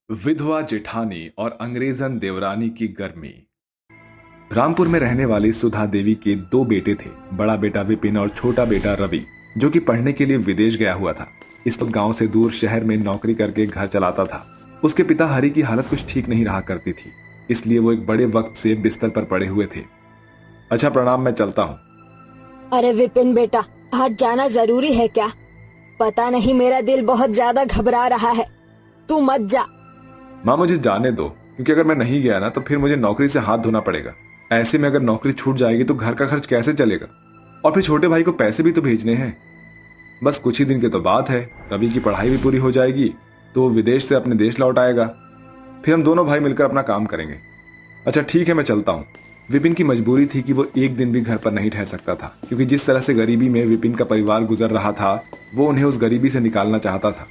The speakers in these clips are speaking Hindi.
विधवा जेठानी और अंग्रेजन देवरानी की गर्मी। रामपुर में रहने वाली सुधा देवी के दो बेटे थे, बड़ा बेटा विपिन और छोटा बेटा रवि, जो कि पढ़ने के लिए विदेश गया हुआ था। इस वक्त गांव से दूर शहर में नौकरी करके घर चलाता था। उसके पिता हरि की हालत कुछ ठीक नहीं रहा करती थी, इसलिए वो एक बड़े वक्त से बिस्तर पर पड़े हुए थे। अच्छा प्रणाम, मैं चलता हूँ। अरे विपिन बेटा, आज जाना जरूरी है क्या? पता नहीं, मेरा दिल बहुत ज्यादा घबरा रहा है। तू मत जा। माँ मुझे जाने दो, क्योंकि अगर मैं नहीं गया ना तो फिर मुझे नौकरी से हाथ धोना पड़ेगा। ऐसे में अगर नौकरी छूट जाएगी तो घर का खर्च कैसे चलेगा, और फिर छोटे भाई को पैसे भी तो भेजने हैं। बस कुछ ही दिन की तो बात है, रवि की पढ़ाई भी पूरी हो जाएगी तो वो विदेश से अपने देश लौट आएगा। फिर हम दोनों भाई मिलकर अपना काम करेंगे। अच्छा ठीक है, मैं चलता हूँ। विपिन की मजबूरी थी कि वो एक दिन भी घर पर नहीं ठहर सकता था, क्योंकि जिस तरह से गरीबी में विपिन का परिवार गुजर रहा था वो उन्हें उस गरीबी से निकालना चाहता था।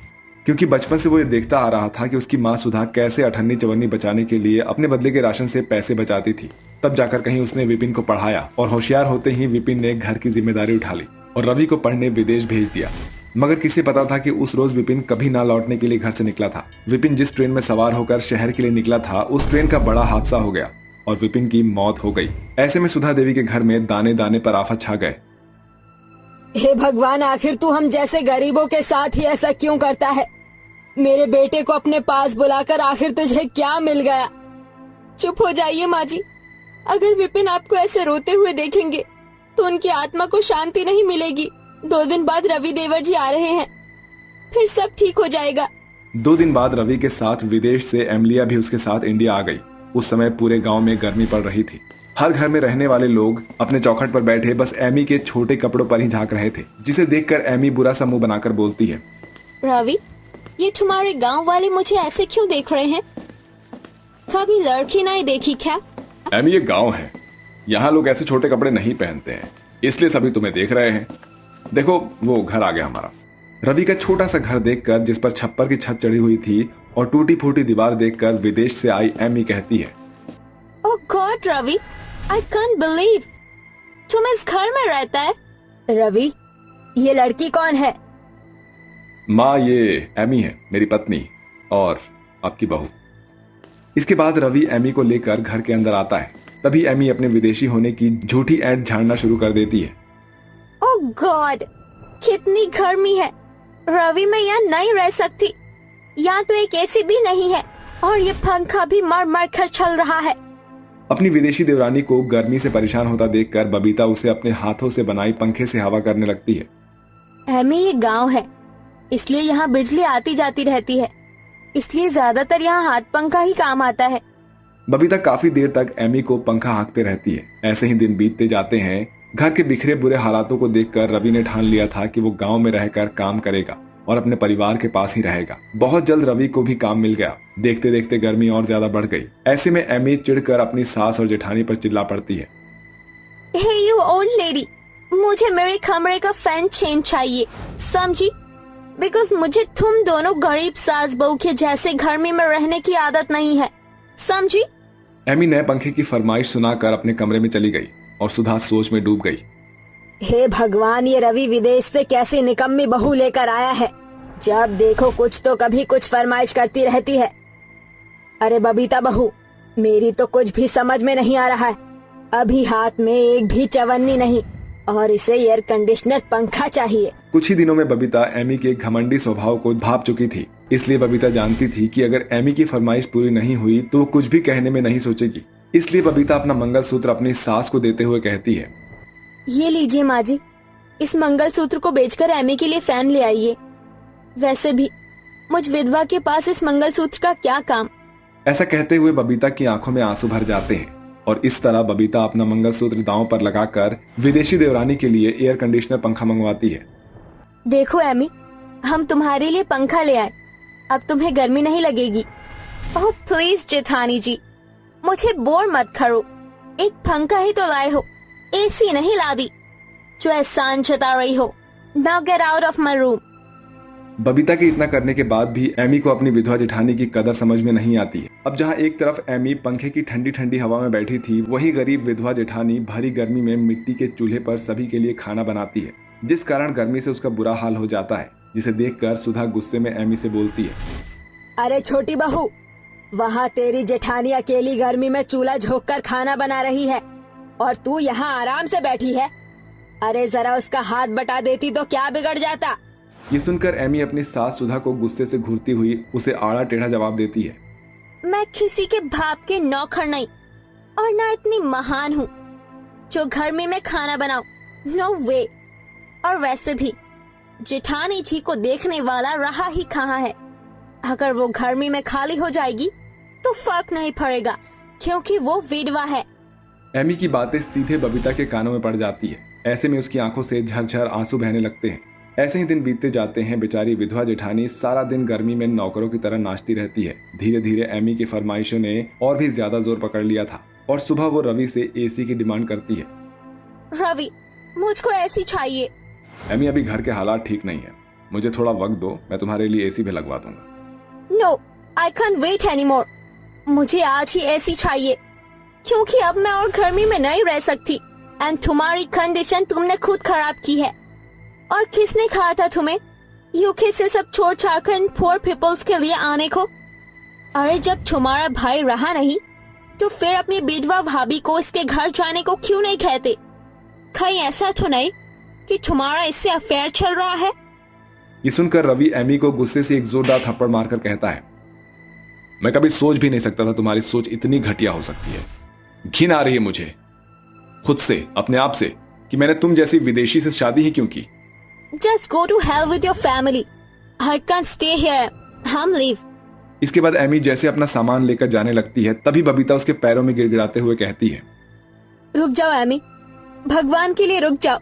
क्योंकि बचपन से वो ये देखता आ रहा था कि उसकी माँ सुधा कैसे अठन्नी चवन्नी बचाने के लिए अपने बदले के राशन से पैसे बचाती थी। तब जाकर कहीं उसने विपिन को पढ़ाया और होशियार होते ही विपिन ने घर की जिम्मेदारी उठा ली और रवि को पढ़ने विदेश भेज दिया। मगर किसे पता था कि उस रोज विपिन कभी ना लौटने के लिए घर से निकला था। विपिन जिस ट्रेन में सवार होकर शहर के लिए निकला था, उस ट्रेन का बड़ा हादसा हो गया और विपिन की मौत हो गई। ऐसे में सुधा देवी के घर में दाने दाने पर आफत छा गए। हे भगवान, आखिर तू हम जैसे गरीबों के साथ ही ऐसा क्यों करता है? मेरे बेटे को अपने पास बुलाकर आखिर तुझे क्या मिल गया? चुप हो जाइए माँ जी। अगर विपिन आपको ऐसे रोते हुए देखेंगे तो उनकी आत्मा को शांति नहीं मिलेगी। 2 दिन बाद रवि देवर जी आ रहे हैं, फिर सब ठीक हो जाएगा। 2 दिन बाद रवि के साथ विदेश से एमलिया भी उसके साथ इंडिया आ गई। उस समय पूरे गांव में गर्मी पड़ रही थी। हर घर में रहने वाले लोग अपने चौखट पर बैठे बस एमी के छोटे कपड़ों पर ही झांक रहे थे, जिसे देखकर एमी बुरा सा मुंह बनाकर बोलती है, रवि, ये तुम्हारे गांव वाले मुझे ऐसे क्यों देख रहे हैं? कभी लड़की नहीं देखी क्या? एमी ये गांव है, यहाँ लोग ऐसे छोटे कपड़े नहीं पहनते हैं, इसलिए सभी तुम्हें देख रहे हैं। देखो वो घर आ गया हमारा। रवि का छोटा सा घर देखकर, जिस पर छप्पर की छत चढ़ी हुई थी, और टूटी फूटी दीवार देखकर विदेश से आई एमी कहती है, oh God Ravi, I can't believe तुम इस घर में रहता है। रवि, ये लड़की कौन है? माँ ये एमी है, मेरी पत्नी और आपकी बहू। इसके बाद रवि एमी को लेकर घर के अंदर आता है। तभी एमी अपने विदेशी होने की झूठी ऐंठ झाड़ना शुरू कर देती है। ओह गॉड, कितनी गर्मी है। रवि, मैं यहाँ नहीं रह सकती। यहाँ तो एक एसी भी नहीं है और ये पंखा भी मर मर कर चल रहा है। अपनी विदेशी देवरानी को गर्मी से परेशान होता देखकर बबीता उसे अपने हाथों से बनाई पंखे से हवा करने लगती है। एमी, ये गांव है, इसलिए यहाँ बिजली आती जाती रहती है, इसलिए ज्यादातर यहाँ हाथ पंखा ही काम आता है। बबीता काफी देर तक एमी को पंखा हाँकते रहती है। ऐसे ही दिन बीतते जाते हैं। घर के बिखरे बुरे हालातों को देखकर रवि ने ठान लिया था कि वो गांव में रहकर काम करेगा और अपने परिवार के पास ही रहेगा। बहुत जल्द रवि को भी काम मिल गया। देखते देखते गर्मी और ज्यादा बढ़ गई। ऐसे में एमी चिढ़कर अपनी सास और जेठानी पर चिल्ला पड़ती है, हे यू ओल्ड लेडी, मुझे मेरे कमरे का फैन चेंज चाहिए, समझी? बिकॉज मुझे तुम दोनों गरीब सास बहू के जैसे गर्मी में रहने की आदत नहीं है, समझी? एमी नए पंखे की फरमाइश सुनाकर अपने कमरे में चली गई और सुधा सोच में डूब गई। हे भगवान, ये रवि विदेश से कैसी निकम्मी बहू लेकर आया है। जब देखो कुछ तो कभी कुछ फरमाइश करती रहती है। अरे बबीता बहू, मेरी तो कुछ भी समझ में नहीं आ रहा है। अभी हाथ में एक भी चवन्नी नहीं और इसे एयर कंडीशनर पंखा चाहिए। कुछ ही दिनों में बबीता एमी के घमंडी स्वभाव को भाप चुकी थी, इसलिए बबीता जानती थी कि अगर एमी की फरमाइश पूरी नहीं हुई तो वो कुछ भी कहने में नहीं सोचेगी। इसलिए बबीता अपना मंगलसूत्र अपनी सास को देते हुए कहती है, ये लीजिए माँ जी, इस मंगलसूत्र को बेचकर एमी के लिए फैन ले आइए। वैसे भी मुझ विधवा के पास इस मंगलसूत्र का क्या काम? ऐसा कहते हुए बबीता की आंखों में आंसू भर जाते हैं और इस तरह बबीता अपना मंगलसूत्र दांव पर लगाकर विदेशी देवरानी के लिए एयर कंडीशनर पंखा मंगवाती है। देखो एमी, हम तुम्हारे लिए पंखा ले आए, अब तुम्हें गर्मी नहीं लगेगी। ओह प्लीज जेठानी जी, मुझे बोर मत करो। एक पंखा ही तो लाए हो, एसी नहीं ला दी। जो एहसान जता रही हो, now get out of my room. Babita के इतना करने के बाद भी एमी को अपनी विधवा जेठानी की कदर समझ में नहीं आती है। अब जहाँ एक तरफ एमी पंखे की ठंडी ठंडी हवा में बैठी थी, वहीं गरीब विधवा जेठानी भरी गर्मी में मिट्टी के चूल्हे पर सभी के लिए खाना बनाती है, जिस कारण गर्मी से उसका बुरा हाल हो जाता है। जिसे देखकर सुधा गुस्से में एमी से बोलती है, अरे छोटी बहू, वहाँ तेरी जेठानी अकेली गर्मी में चूल्हा झोंक कर खाना बना रही है और तू यहाँ आराम से बैठी है। अरे जरा उसका हाथ बटा देती तो क्या बिगड़ जाता। ये सुनकर एमी अपनी सास सुधा को गुस्से से घूरती हुई उसे आड़ा टेढ़ा जवाब देती है। मैं किसी के बाप के नौकर नहीं और ना इतनी महान हूँ जो घर में मैं खाना बनाऊं। नो वे। और वैसे भी जेठानी जी को देखने वाला रहा ही कहाँ है। अगर वो गर्मी में खाली हो जाएगी तो फर्क नहीं पड़ेगा क्योंकि वो विधवा है। एमी की बातें सीधे बबीता के कानों में पड़ जाती है। ऐसे में उसकी आंखों से झरझर आंसू बहने लगते हैं। ऐसे ही दिन बीतते जाते हैं। बेचारी विधवा जेठानी सारा दिन गर्मी में नौकरों की तरह नाचती रहती है। धीरे धीरे एमी की फरमाइशों ने और भी ज्यादा जोर पकड़ लिया था और सुबह वो रवि से एसी की डिमांड करती है। रवि, मुझको एसी चाहिए। एमी, अभी घर के हालात ठीक नहीं है, मुझे थोड़ा वक्त दो, मैं तुम्हारे लिए एसी भी लगवा दूंगा। No, I can't wait anymore. मुझे आज ही एसी चाहिए क्योंकि अब मैं और गर्मी में नहीं रह सकती। एंड तुम्हारी कंडीशन तुमने खुद खराब की है। और किसने कहा था तुम्हें यूके से सब छोड़ छाड़ कर पुअर पीपल्स के लिए आने को? अरे जब तुम्हारा भाई रहा नहीं तो फिर अपनी विधवा भाभी को इसके घर जाने को क्यों नहीं कहते? कहीं ऐसा तो नहीं कि तुम्हारा इससे अफेयर चल रहा है? ये सुनकर रवि एमी को गुस्से से एक जोरदार थप्पड़ मारकर कहता है, मैं कभी सोच भी नहीं सकता था तुम्हारी सोच इतनी घटिया हो सकती है। घिन आ रही है मुझे खुद से, अपने आप से, कि मैंने तुम जैसी विदेशी से शादी ही क्यों की। Just go to hell with your family. I can't stay here. हम leave. इसके बाद एमी जैसे अपना सामान लेकर जाने लगती है तभी बबीता उसके पैरों में गिड़गिड़ाते हुए कहती है, रुक जाओ एमी, भगवान के लिए रुक जाओ।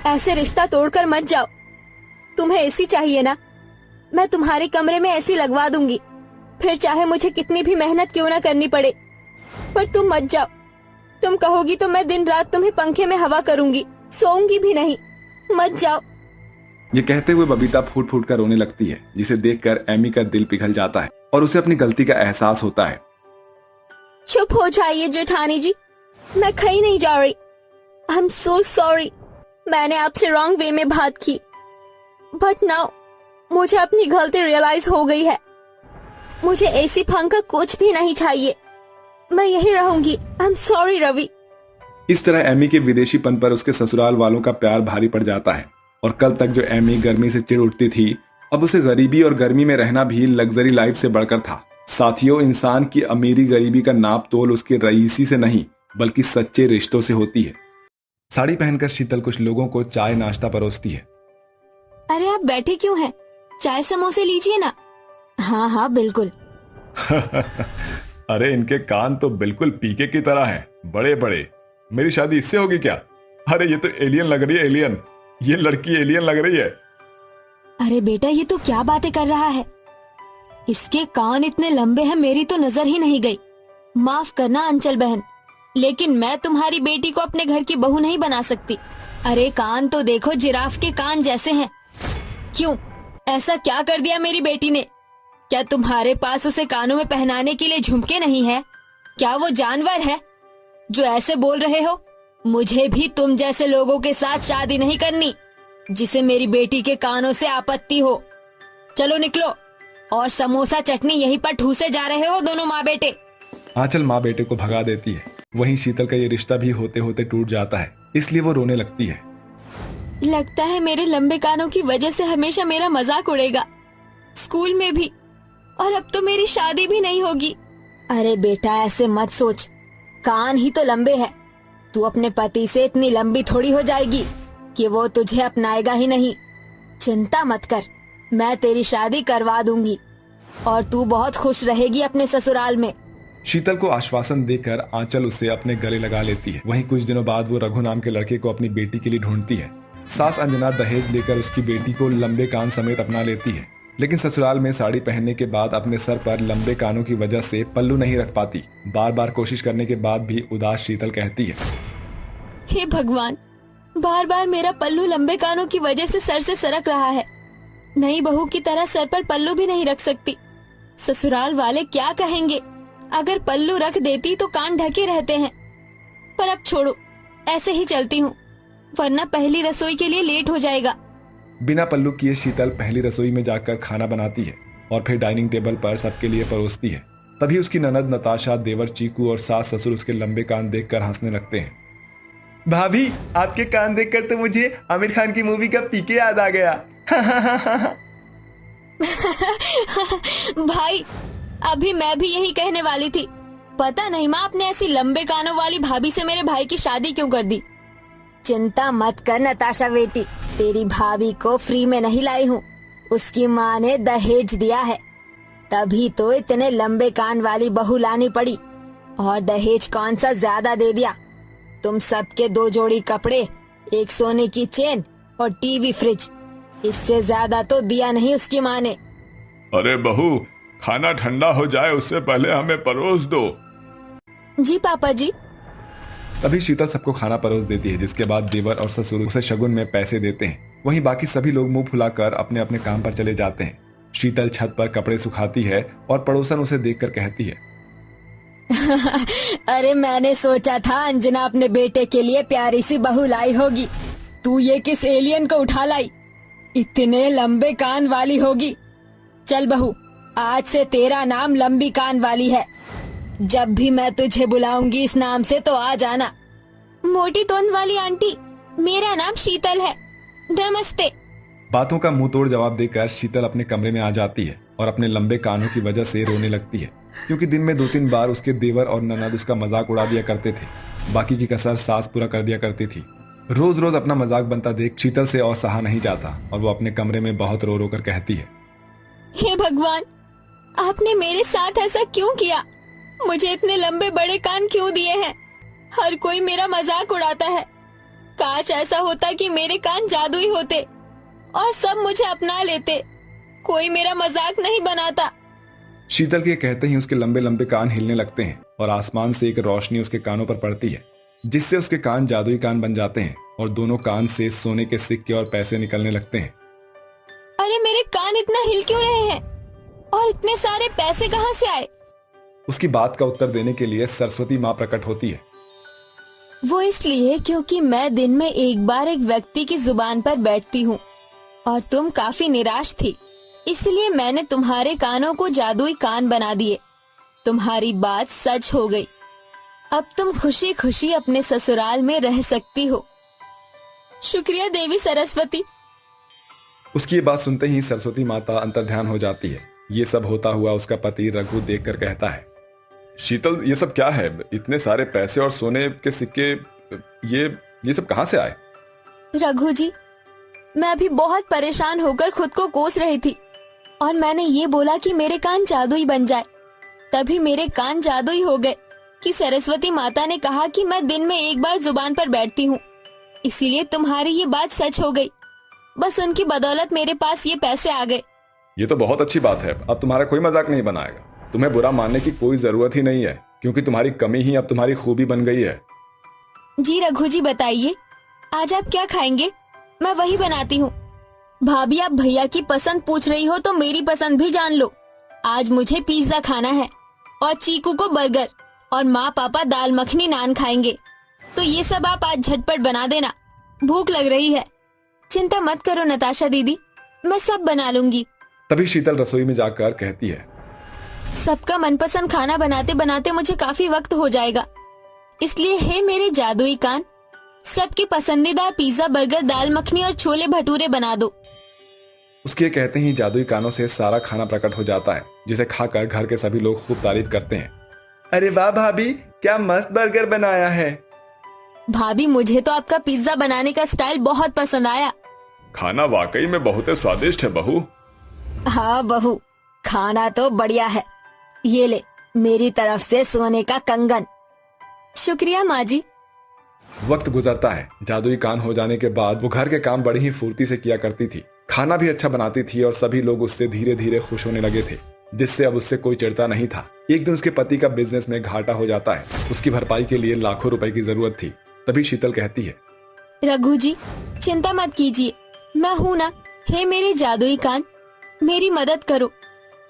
ऐसे रिश्ता तोड़कर मत जाओ। तुम्हें एसी चाहिए ना, मैं तुम्हारे कमरे में एसी लगवा दूंगी, फिर चाहे मुझे कितनी भी मेहनत क्यों ना करनी पड़े। पर तुम मत जाओ। तुम कहोगी तो मैं दिन रात तुम्हें पंखे में हवा करूंगी, सोऊंगी भी नहीं। मत जाओ। ये कहते हुए बबीता फूट फूट कर रोने लगती है, जिसे देखकर एमी का दिल पिघल जाता है और उसे अपनी गलती का एहसास होता है। चुप हो जाइए जेठानी जी, मैं कहीं नहीं जा रही। आई एम सो सॉरी, मैंने आपसे रॉन्ग वे में बात की। बट नाउ मुझे अपनी गलती रियलाइज हो गई है। मुझे एसी पंखा कुछ भी नहीं चाहिए, मैं यही रहूंगी। I am sorry Ravi. इस तरह एमी के विदेशीपन पर उसके ससुराल वालों का प्यार भारी पड़ जाता है और कल तक जो एमी गर्मी से चिढ़ उठती थी, अब उसे गरीबी और गर्मी में रहना भी लग्जरी लाइफ से बढ़कर था। साथियों, इंसान की अमीरी गरीबी का नाप तोल उसके रईसी से नहीं बल्कि सच्चे रिश्तों से होती है। साड़ी पहनकर शीतल कुछ लोगों को चाय नाश्ता परोसती है। अरे आप बैठे क्यों हैं? चाय समोसे लीजिए ना। हाँ हाँ बिल्कुल। अरे इनके कान तो बिल्कुल पीके की तरह हैं, बड़े बड़े। मेरी शादी इससे होगी क्या? अरे ये तो एलियन लग रही है, एलियन। ये लड़की एलियन लग रही है। अरे बेटा, ये तो क्या बातें कर रहा है? इसके कान इतने लंबे हैं, मेरी तो नजर ही नहीं गई। माफ करना अंचल बहन, लेकिन मैं तुम्हारी बेटी को अपने घर की बहू नहीं बना सकती। अरे कान तो देखो, जिराफ के कान जैसे हैं। क्यों, ऐसा क्या कर दिया मेरी बेटी ने? क्या तुम्हारे पास उसे कानों में पहनाने के लिए झुमके नहीं है? क्या वो जानवर है जो ऐसे बोल रहे हो? मुझे भी तुम जैसे लोगों के साथ शादी नहीं करनी जिसे मेरी बेटी के कानों से आपत्ति हो। चलो निकलो, और समोसा चटनी यहीं पर ठूसे जा रहे हो दोनों माँ बेटे। आंचल माँ बेटे को भगा देती है। वहीं शीतल का ये रिश्ता भी होते होते टूट जाता है, इसलिए वो रोने लगती है। लगता है मेरे लंबे कानों की वजह से हमेशा मेरा मजाक उड़ेगा, स्कूल में भी, और अब तो मेरी शादी भी नहीं होगी। अरे बेटा, ऐसे मत सोच, कान ही तो लंबे हैं। तू अपने पति से इतनी लंबी थोड़ी हो जाएगी कि वो तुझे अपनाएगा ही नहीं। चिंता मत कर, मैं तेरी शादी करवा दूंगी और तू बहुत खुश रहेगी अपने ससुराल में। शीतल को आश्वासन देकर आंचल उसे अपने गले लगा लेती है। वहीं कुछ दिनों बाद वो रघु नाम के लड़के को अपनी बेटी के लिए ढूंढती है। सास अंजना दहेज लेकर उसकी बेटी को लंबे कान समेत अपना लेती है, लेकिन ससुराल में साड़ी पहनने के बाद अपने सर पर लंबे कानों की वजह से पल्लू नहीं रख पाती। बार बार कोशिश करने के बाद भी उदास शीतल कहती है, हे भगवान, बार बार मेरा पल्लू लंबे कानों की वजह से सर से सरक रहा है। नई बहू की तरह सर पर पल्लू भी नहीं रख सकती। ससुराल वाले क्या कहेंगे? अगर पल्लू रख देती तो कान ढके रहते हैं। पर अब छोड़ो, ऐसे ही चलती हूँ, वरना पहली रसोई के लिए लेट हो जाएगा। बिना पल्लू किए शीतल पहली रसोई में जाकर खाना बनाती है और फिर डाइनिंग टेबल पर सबके लिए परोसती है। तभी उसकी ननद नताशा, देवर चीकू और सास ससुर उसके लंबे कान देखकर हंसने लगते हैं। भाभी, आपके कान देखकर तो मुझे आमिर खान की मूवी का पीके याद आ गया। भाई, अभी मैं भी यही कहने वाली थी। पता नहीं माँ आपने ऐसी लंबे कानों वाली भाभी से मेरे भाई की शादी क्यों कर दी। चिंता मत कर नताशा बेटी, तेरी भाभी को फ्री में नहीं लाई हूँ, उसकी माँ ने दहेज दिया है, तभी तो इतने लंबे कान वाली बहू लानी पड़ी। और दहेज कौन सा ज्यादा दे दिया, तुम सबके 2 जोड़ी कपड़े, 1 सोने की चेन और टीवी फ्रिज, इससे ज्यादा तो दिया नहीं उसकी माँ ने। अरे बहू, खाना ठंडा हो जाए उससे पहले हमें परोस दो। जी पापा जी। तभी शीतल सबको खाना परोस देती है, जिसके बाद देवर और ससुर उसे शगुन में पैसे देते हैं। वहीं बाकी सभी लोग मुंह फुलाकर अपने अपने काम पर चले जाते हैं। शीतल छत पर कपड़े सुखाती है और पड़ोसन उसे देखकर कहती है, अरे मैंने सोचा था अंजना अपने बेटे के लिए प्यारी सी बहू लाई होगी, तू ये किस एलियन को उठा लाई, इतने लंबे कान वाली होगी। चल बहू, आज से तेरा नाम लंबी कान वाली है, जब भी मैं तुझे बुलाऊंगी इस नाम से तो आ जाना। मोटी तोंद वाली आंटी, मेरा नाम शीतल है, नमस्ते। बातों का मुंह तोड़ जवाब देकर शीतल अपने कमरे में आ जाती है और अपने लंबे कानों की वजह से रोने लगती है, क्योंकि दिन में 2-3 बार उसके देवर और ननद उसका मजाक उड़ा दिया करते थे। बाकी की कसर सास पूरा कर दिया करती थी। रोज रोज अपना मजाक बनता देख शीतल से और सहा नहीं जाता और वो अपने कमरे में बहुत रो रो कर कहती है, हे भगवान, आपने मेरे साथ ऐसा क्यों किया, मुझे इतने लंबे बड़े कान क्यों दिए हैं, हर कोई मेरा मजाक उड़ाता है। काश ऐसा होता कि मेरे कान जादुई होते और सब मुझे अपना लेते, कोई मेरा मजाक नहीं बनाता। शीतल के कहते ही उसके लंबे लंबे कान हिलने लगते हैं और आसमान से एक रोशनी उसके कानों पर पड़ती है, जिससे उसके कान जादुई कान बन जाते हैं और दोनों कान से सोने के सिक्के और पैसे निकलने लगते हैं। अरे मेरे कान इतना हिल क्यों रहे हैं और इतने सारे पैसे कहाँ से आए? उसकी बात का उत्तर देने के लिए सरस्वती माँ प्रकट होती है। वो इसलिए क्योंकि मैं दिन में एक बार एक व्यक्ति की जुबान पर बैठती हूँ और तुम काफी निराश थी, इसलिए मैंने तुम्हारे कानों को जादुई कान बना दिए। तुम्हारी बात सच हो गई, अब तुम खुशी खुशी अपने ससुराल में रह सकती हो। शुक्रिया देवी सरस्वती। उसकी ये बात सुनते ही सरस्वती माता अंतर्ध्यान हो जाती है। ये सब होता हुआ उसका पति रघु देखकर कहता है, शीतल ये सब क्या है, इतने सारे पैसे और सोने के सिक्के, ये सब कहाँ से आए? रघु जी, मैं अभी बहुत परेशान होकर खुद को कोस रही थी और मैंने ये बोला कि मेरे कान जादुई बन जाए, तभी मेरे कान जादुई हो गए कि सरस्वती माता ने कहा कि मैं दिन में एक बार जुबान पर बैठती हूँ, इसीलिए तुम्हारी ये बात सच हो गई। बस उनकी बदौलत मेरे पास ये पैसे आ गए। ये तो बहुत अच्छी बात है, अब तुम्हारा कोई मजाक नहीं बनाएगा। तुम्हें बुरा मानने की कोई जरूरत ही नहीं है, क्योंकि तुम्हारी कमी ही अब तुम्हारी खूबी बन गई है। जी रघु जी बताइए, आज आप क्या खाएंगे, मैं वही बनाती हूँ। भाभी आप भैया की पसंद पूछ रही हो तो मेरी पसंद भी जान लो। आज मुझे पिज्जा खाना है और चीकू को बर्गर और माँ पापा दाल मखनी नान खाएंगे, तो ये सब आप आज झटपट बना देना, भूख लग रही है। चिंता मत करो नताशा दीदी, मैं सब बना लूंगी। तभी शीतल रसोई में जाकर कहती है, सबका मनपसंद खाना बनाते बनाते मुझे काफी वक्त हो जाएगा, इसलिए हे मेरे जादुई कान, सबके पसंदीदा पिज्जा बर्गर दाल मखनी और छोले भटूरे बना दो। उसके कहते ही जादुई कानों से सारा खाना प्रकट हो जाता है, जिसे खाकर घर के सभी लोग खूब तारीफ करते हैं। अरे वाह भाभी, क्या मस्त बर्गर बनाया है। भाभी मुझे तो आपका पिज्जा बनाने का स्टाइल बहुत पसंद आया। खाना वाकई में बहुत स्वादिष्ट है बहू। हाँ बहू, खाना तो बढ़िया है, ये ले मेरी तरफ से सोने का कंगन। शुक्रिया माँ जी। वक्त गुजरता है। जादुई कान हो जाने के बाद वो घर के काम बड़ी ही फुर्ती से किया करती थी, खाना भी अच्छा बनाती थी और सभी लोग उससे धीरे धीरे खुश होने लगे थे, जिससे अब उससे कोई चिढ़ता नहीं था। एक दिन उसके पति का बिजनेस में घाटा हो जाता है। उसकी भरपाई के लिए लाखों रुपए की जरूरत थी। तभी शीतल कहती है, रघु जी चिंता मत कीजिए, मैं हूँ ना, हे मेरे जादुई कान, मेरी मदद करो,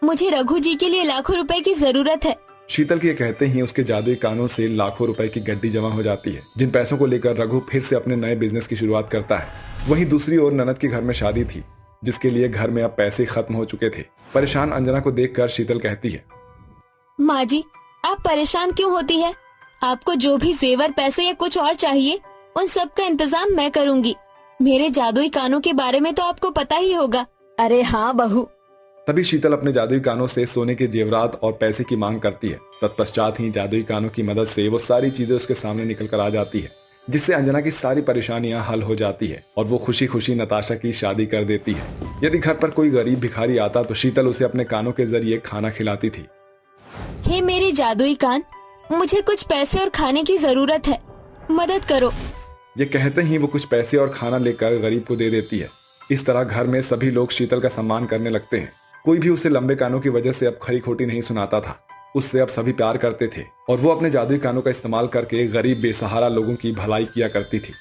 मुझे रघु जी के लिए लाखों रुपए की जरूरत है। शीतल के कहते ही उसके जादुई कानों से लाखों रुपए की गड्डी जमा हो जाती है, जिन पैसों को लेकर रघु फिर से अपने नए बिजनेस की शुरुआत करता है। वहीं दूसरी ओर ननद के घर में शादी थी, जिसके लिए घर में अब पैसे खत्म हो चुके थे। परेशान अंजना को देखकर शीतल कहती है, माँ जी, आप परेशान क्यों होती है? आपको जो भी जेवर, पैसे या कुछ और चाहिए, उन सब का इंतजाम मैं करूँगी। मेरे जादुई कानों के बारे में तो आपको पता ही होगा। अरे हाँ बहू। तभी शीतल अपने जादुई कानों से सोने के जेवरात और पैसे की मांग करती है। तत्पश्चात ही जादुई कानों की मदद से वो सारी चीजें उसके सामने निकल कर आ जाती है, जिससे अंजना की सारी परेशानियां हल हो जाती है और वो खुशी खुशी नताशा की शादी कर देती है। यदि घर पर कोई गरीब भिखारी आता तो शीतल उसे अपने कानों के जरिए खाना खिलाती थी। हे मेरे जादुई कान, मुझे कुछ पैसे और खाने की जरूरत है, मदद करो। ये कहते ही वो कुछ पैसे और खाना लेकर गरीब को दे देती है। इस तरह घर में सभी लोग शीतल का सम्मान करने लगते हैं। कोई भी उसे लंबे कानों की वजह से अब खरी खोटी नहीं सुनाता था। उससे अब सभी प्यार करते थे और वो अपने जादुई कानों का इस्तेमाल करके गरीब बेसहारा लोगों की भलाई किया करती थी।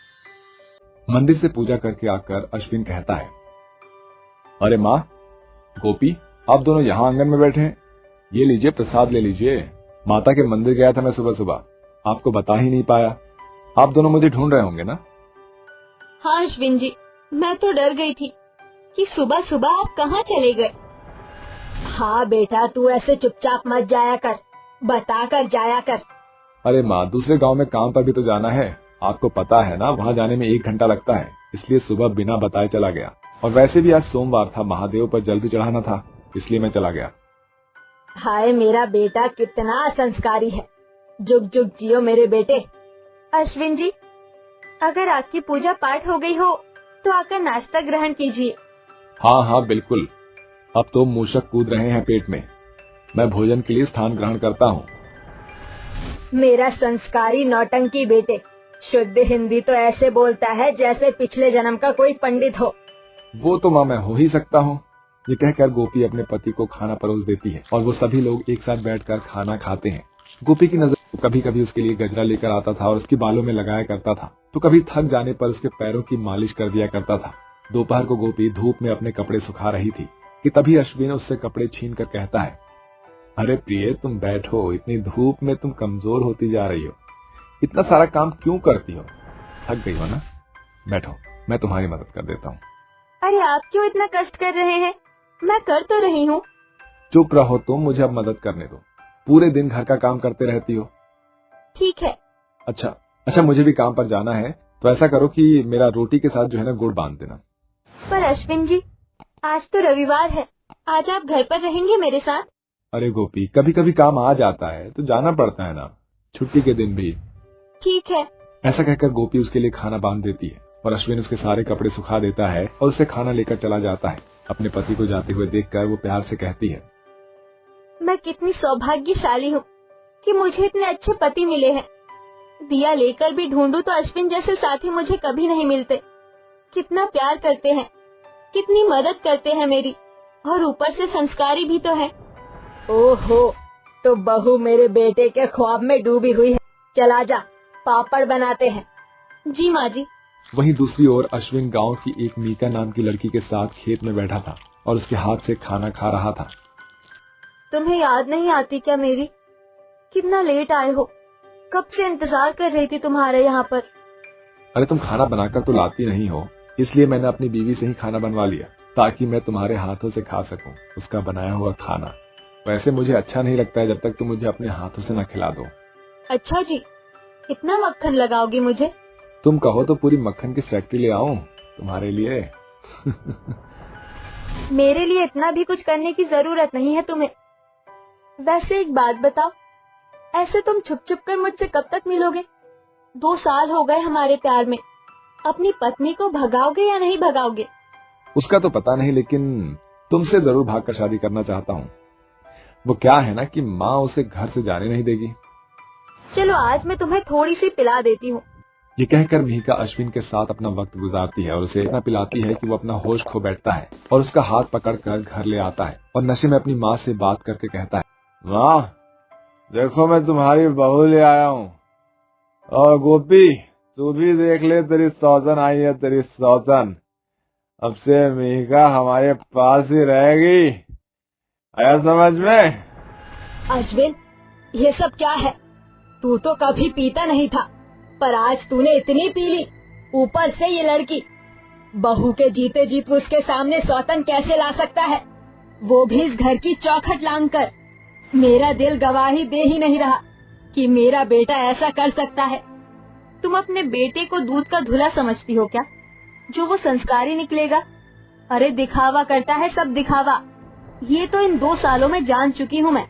मंदिर से पूजा करके आकर अश्विन कहता है, अरे माँ, गोपी, आप दोनों यहाँ आंगन में बैठे हैं। ये लीजिए, प्रसाद ले लीजिए। माता के मंदिर गया था मैं सुबह सुबह, आपको बता ही नहीं पाया। आप दोनों मुझे ढूंढ रहे होंगे ना? हाँ अश्विन जी, मैं तो डर गई थी कि सुबह सुबह आप कहाँ चले गए। हाँ बेटा, तू ऐसे चुपचाप मत जाया कर, बता कर जाया कर। अरे माँ, दूसरे गांव में काम पर भी तो जाना है, आपको पता है ना, वहाँ जाने में 1 घंटा लगता है, इसलिए सुबह बिना बताए चला गया। और वैसे भी आज सोमवार था, महादेव पर जल भी चढ़ाना था, इसलिए मैं चला गया। हाय मेरा बेटा कितना संस्कारी है, जुग जुग जियो मेरे बेटे। अश्विन जी, अगर आपकी पूजा पाठ हो गई हो तो आकर नाश्ता ग्रहण कीजिए। हाँ हाँ बिल्कुल, अब तो मूषक कूद रहे हैं पेट में, मैं भोजन के लिए स्थान ग्रहण करता हूँ। मेरा संस्कारी नौटंकी बेटे, शुद्ध हिंदी तो ऐसे बोलता है जैसे पिछले जन्म का कोई पंडित हो। वो तो माँ मैं हो ही सकता हूँ। ये कहकर गोपी अपने पति को खाना परोस देती है और वो सभी लोग एक साथ बैठकर खाना खाते हैं। गोपी की नजर कभी कभी उसके लिए गजरा लेकर आता था और उसके बालों में लगाया करता था, तो कभी थक जाने पर उसके पैरों की मालिश कर दिया करता था। दोपहर को गोपी धूप में अपने कपड़े सुखा रही थी कि तभी अश्विन उससे कपड़े छीन कर कहता है, अरे प्रिय, तुम बैठो, इतनी धूप में तुम कमजोर होती जा रही हो, इतना सारा काम क्यों करती हो? थक गई हो ना? बैठो, मैं तुम्हारी मदद कर देता हूँ। अरे आप क्यों इतना कष्ट कर रहे हैं, मैं कर तो रही हूँ। चुप रहो तुम, मुझे अब मदद करने दो, पूरे दिन घर का काम करते रहती हो। ठीक है। अच्छा, मुझे भी काम पर जाना है, तो ऐसा करो कि मेरा रोटी के साथ जो है ना गुड़ बांध देना। पर अश्विन जी, आज तो रविवार है, आज आप घर पर रहेंगे मेरे साथ? अरे गोपी, कभी कभी काम आ जाता है तो जाना पड़ता है ना, छुट्टी के दिन भी। ठीक है। ऐसा कहकर गोपी उसके लिए खाना बांध देती है और अश्विन उसके सारे कपड़े सुखा देता है और उसे खाना लेकर चला जाता है। अपने पति को जाते हुए देखकर वो प्यार से कहती है, मैं कितनी सौभाग्यशाली हूँ कि मुझे इतने अच्छे पति मिले हैं। दिया लेकर भी ढूंढूं तो अश्विन जैसे साथी मुझे कभी नहीं मिलते। कितना प्यार करते हैं, कितनी मदद करते हैं मेरी, और ऊपर से संस्कारी भी तो है। ओहो, तो बहू मेरे बेटे के ख्वाब में डूबी हुई है। चला जा, पापड़ बनाते हैं। जी माँ जी। वहीं दूसरी ओर अश्विन गांव की एक मीका नाम की लड़की के साथ खेत में बैठा था और उसके हाथ से खाना खा रहा था। तुम्हें याद नहीं आती क्या मेरी? कितना लेट आए हो, कब से इंतजार कर रही थी तुम्हारे यहाँ पर। अरे तुम खाना बनाकर तो लाती नहीं हो, इसलिए मैंने अपनी बीवी से ही खाना बनवा लिया ताकि मैं तुम्हारे हाथों से खा सकूं उसका बनाया हुआ खाना। वैसे मुझे अच्छा नहीं लगता है जब तक तुम मुझे अपने हाथों से न खिला दो। अच्छा जी, कितना मक्खन लगाओगी मुझे? तुम कहो तो पूरी मक्खन की फैक्ट्री ले आऊं तुम्हारे लिए। मेरे लिए इतना भी कुछ करने की जरूरत नहीं है तुम्हें। वैसे एक बात बताओ, ऐसे तुम छुप छुप कर मुझसे कब तक मिलोगे? 2 साल हो गए हमारे प्यार में, अपनी पत्नी को भगाओगे या नहीं भगाओगे? उसका तो पता नहीं, लेकिन तुमसे जरूर भागकर शादी करना चाहता हूँ। वो क्या है ना कि माँ उसे घर से जाने नहीं देगी। चलो आज मैं तुम्हें थोड़ी सी पिला देती हूँ। ये कहकर मीका अश्विन के साथ अपना वक्त गुजारती है और उसे इतना पिलाती है कि वो अपना होश खो बैठता है और उसका हाथ पकड़कर घर ले आता है और नशे में अपनी माँ से बात करके कहता है, माँ देखो मैं तुम्हारी बहू ले आया हूँ, और गोपी तू भी देख ले, तेरी सौतन आई है, तेरी सौतन। अब से मीका हमारे पास ही रहेगी, आया समझ में? अश्विन, ये सब क्या है? तू तो कभी पीता नहीं था, पर आज तूने इतनी पी ली। ऊपर से ये लड़की, बहू के जीते जी तू उसके सामने सौतन कैसे ला सकता है, वो भी इस घर की चौखट लांघकर? मेरा दिल गवाही दे ही नहीं रहा कि मेरा बेटा ऐसा कर सकता है। तुम अपने बेटे को दूध का धुला समझती हो क्या, जो वो संस्कारी निकलेगा? अरे दिखावा करता है, सब दिखावा। ये तो इन 2 सालों में जान चुकी हूँ मैं।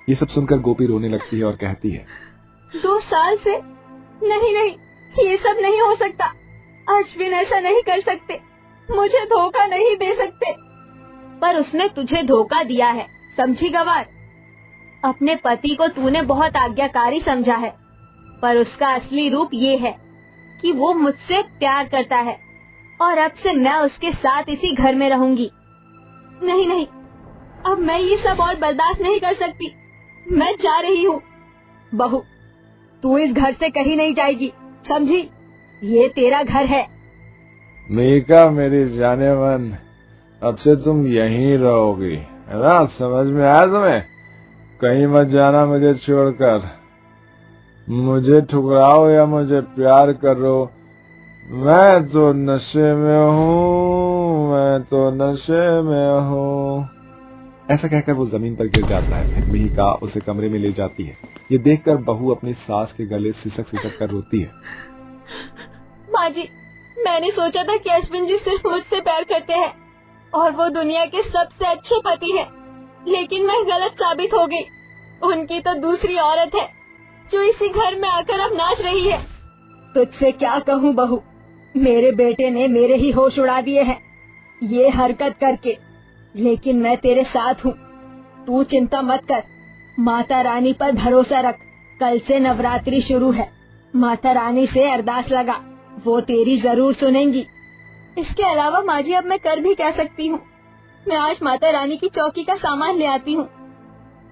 ये सब सुनकर गोपी रोने लगती है और कहती है, 2 साल से? नहीं नहीं, ये सब नहीं हो सकता। अश्विन ऐसा नहीं कर सकते, मुझे धोखा नहीं दे सकते। पर उसने तुझे धोखा दिया है, समझी गवार? अपने पति को तूने बहुत आज्ञाकारी समझा है, पर उसका असली रूप ये है कि वो मुझसे प्यार करता है और अब से मैं उसके साथ इसी घर में रहूंगी। नहीं नहीं, अब मैं ये सब और बर्दाश्त नहीं कर सकती। मैं जा रही हूँ। बहू, तू इस घर से कहीं नहीं जाएगी, समझी? ये तेरा घर है। मीका मेरी जाने मन, अब से तुम यहीं रहोगी, है ना? समझ में आया तुम्हें? कहीं मत जाना मुझे छोड़कर। मुझे ठुकराओ या मुझे प्यार करो, मैं तो नशे में हूँ, मैं तो नशे में हूँ। ऐसा कहकर वो जमीन पर गिर जाता है। फिर मिहिका उसे कमरे में ले जाती है। ये देखकर बहू अपनी सास के गले सिसक सिसक कर रोती है। माँ जी, मैंने सोचा था कि अश्विन जी सिर्फ मुझसे प्यार करते हैं और वो दुनिया के सबसे अच्छे पति हैं, लेकिन मैं गलत साबित हो गई। उनकी तो दूसरी औरत है जो इसी घर में आकर अब नाच रही है। तुझसे क्या कहूँ बहू, मेरे बेटे ने मेरे ही होश उड़ा दिए हैं ये हरकत करके, लेकिन मैं तेरे साथ हूँ। तू चिंता मत कर, माता रानी पर भरोसा रख। कल से नवरात्रि शुरू है, माता रानी से अरदास लगा, वो तेरी जरूर सुनेंगी। इसके अलावा माँ जी, अब मैं कर भी कह सकती हूँ। मैं आज माता रानी की चौकी का सामान ले आती हूँ।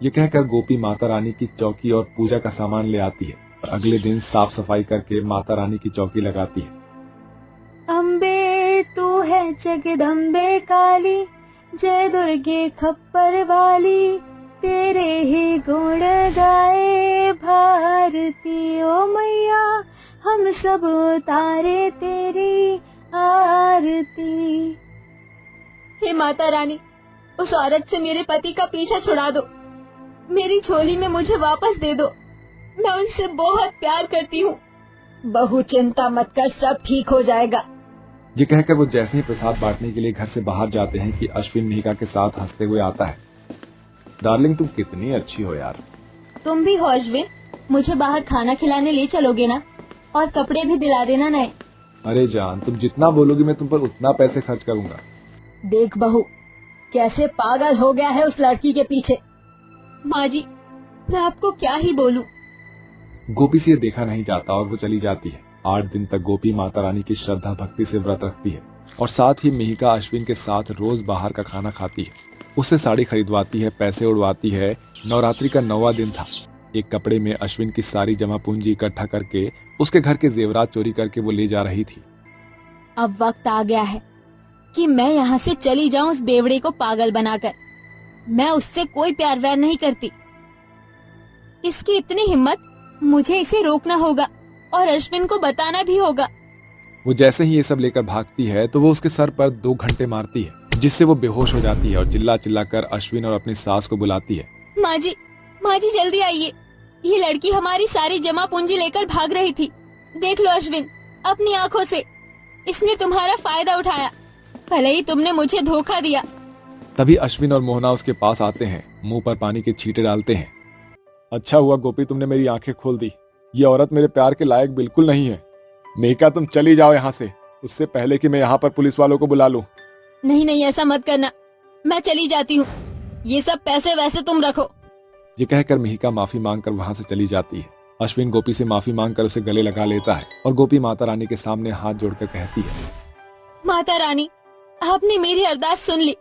ये कहकर गोपी माता रानी की चौकी और पूजा का सामान ले आती है और अगले दिन साफ सफाई करके माता रानी की चौकी लगाती है। अम्बे तू है जगदम्बे काली, जय दुर्गे खप्पर वाली, तेरे ही गुण गाए भारती ओ मैया, हम सब उतारे तेरी आरती। हे माता रानी, उस औरत से मेरे पति का पीछा छुड़ा दो, मेरी झोली में मुझे वापस दे दो। मैं उनसे बहुत प्यार करती हूँ। बहू चिंता मत कर, सब ठीक हो जाएगा। ये कहकर वो जैसे ही प्रसाद बांटने के लिए घर से बाहर जाते हैं कि अश्विन मिहिका के साथ हंसते हुए आता है। डार्लिंग, तुम कितनी अच्छी हो यार। तुम भी हो अश्विन, मुझे बाहर खाना खिलाने ले चलोगे ना? और कपड़े भी दिला देना नए। अरे जान, तुम जितना बोलोगी मैं तुम पर उतना पैसे खर्च करूंगा। देख बहू, कैसे पागल हो गया है उस लड़की के पीछे। माँ जी, मैं आपको क्या ही बोलूं। गोपी से ये देखा नहीं जाता और वो चली जाती है। 8 दिन तक गोपी माता रानी की श्रद्धा भक्ति से व्रत रखती है और साथ ही मिहिका अश्विन के साथ रोज बाहर का खाना खाती है। उससे साड़ी खरीदवाती है, पैसे उड़वाती है। नवरात्रि का 9वां दिन था। एक कपड़े में अश्विन की सारी जमा पूंजी इकट्ठा करके उसके घर के जेवरात चोरी करके वो ले जा रही थी। अब वक्त आ गया है कि मैं यहाँ से चली जाऊँ उस बेवड़े को पागल बनाकर। मैं उससे कोई प्यार व्यार नहीं करती। इसकी इतनी हिम्मत, मुझे इसे रोकना होगा और अश्विन को बताना भी होगा। वो जैसे ही ये सब लेकर भागती है तो वो उसके सर पर 2 घंटे मारती है, जिससे वो बेहोश हो जाती है और चिल्ला चिल्ला कर अश्विन और अपनी सास को बुलाती है। माँ जी जल्दी आइए, ये लड़की हमारी सारी जमा पूंजी लेकर भाग रही थी। देख लो अश्विन, अपनी आँखों से। इसने तुम्हारा फायदा उठाया, भले ही तुमने मुझे धोखा दिया। तभी अश्विन और मोहना उसके पास आते हैं, मुंह पर पानी के छींटे डालते हैं। अच्छा हुआ गोपी, तुमने मेरी आंखें खोल दी। ये औरत मेरे प्यार के लायक बिल्कुल नहीं है। मिहिका, तुम चली जाओ यहाँ से, उससे पहले कि मैं यहाँ पर पुलिस वालों को बुला लूं। नहीं, ऐसा मत करना, मैं चली जाती हूँ। ये सब पैसे वैसे तुम रखो। ये कहकर मिहिका माफी मांगकर वहाँ से चली जाती है। अश्विन गोपी से माफी मांगकर उसे गले लगा लेता है और गोपी माता रानी के सामने हाथ जोड़कर कहती है, माता रानी, आपने मेरी अरदास सुन ली।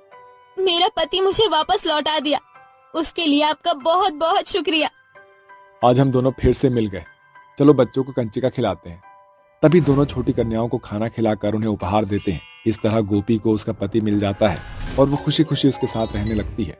मेरा पति मुझे वापस लौटा दिया, उसके लिए आपका बहुत बहुत शुक्रिया। आज हम दोनों फिर से मिल गए। चलो बच्चों को कंचिका खिलाते हैं। तभी दोनों छोटी कन्याओं को खाना खिलाकर उन्हें उपहार देते हैं। इस तरह गोपी को उसका पति मिल जाता है और वो खुशी खुशी उसके साथ रहने लगती है।